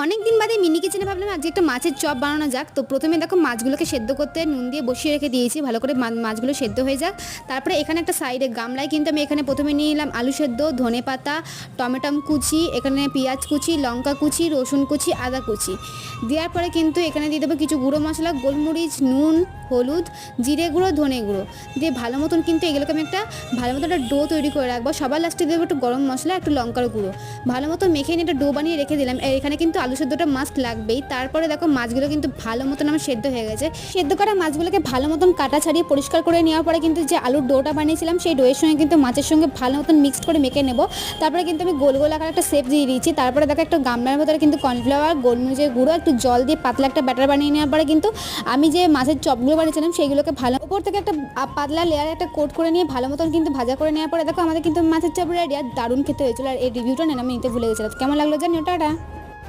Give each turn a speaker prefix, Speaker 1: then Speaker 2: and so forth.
Speaker 1: অনেক দিন বাদে মিনি কিচেনে ভাবলাম আজকে একটা মাছের চপ বানানো যাক। তো প্রথমে দেখো মাছগুলোকে সেদ্ধ করতে নুন দিয়ে বসিয়ে রেখে দিয়েছি, ভালো করে মাছগুলো সেদ্ধ হয়ে যাক। তারপরে এখানে একটা সাইডে গামলায় কিন্তু আমি এখানে প্রথমে নিয়ে নিলাম আলু সেদ্ধ, ধনে পাতা, টমেটো কুচি, এখানে পেঁয়াজ কুচি, লঙ্কা কুচি, রসুন কুচি, আদা কুচি দেওয়ার পরে কিন্তু এখানে দিয়ে দেবো কিছু গুঁড়ো মশলা, গোলমরিচ, নুন, হলুদ, জিরে গুঁড়ো, ধনে গুঁড়ো দিয়ে ভালো মতন কিন্তু এগুলোকে আমি একটা ভালো মতো একটা ডো তৈরি করে রাখবো। সবার লাস্টে দেবো একটু গরম মশলা, একটু লঙ্কার গুঁড়ো, ভালো মতো মেখে নিয়ে একটা ডো বানিয়ে রেখে দিলাম। এখানে কিন্তু আলু সেদ্ধটা মাস্ট লাগবেই। তারপরে দেখো মাছগুলো কিন্তু ভালো মতন আমার সেদ্ধ হয়ে গেছে। সেদ্ধ করা মাছগুলোকে ভালো মতন কাটা ছাড়িয়ে পরিষ্কার করে নেওয়ার পরে কিন্তু যে আলুর ডোটা বানিয়েছিলাম সেই ডোয়ের সঙ্গে কিন্তু মাছের সঙ্গে ভালো মতন মিক্সড করে মেখে নেব। তারপরে কিন্তু আমি গোল গোল আকার একটা শেপ দিয়ে দিয়েছি। তারপরে দেখো একটা গামলার ভেতরে কিন্তু কর্নফ্লাওয়ার, গোলমরিচের গুঁড়ো, একটু জল দিয়ে পাতলা একটা ব্যাটার বানিয়ে নেওয়ার পরে কিন্তু আমি যে মাছের চপগুলো বানিয়েছিলাম সেইগুলোকে ভালো উপর থেকে একটা পাতলা লেয়ার একটা কোট করে নিয়ে ভালো মতন কিন্তু ভাজা করে নেওয়ার পরে দেখো আমাদের কিন্তু মাছের চপ রেডি। আর দারুণ খেতে হয়েছিল। আর এই রিভিউটা আমি নিতে ভুলে গেছিলাম। কেমন লাগলো জানি ওটা।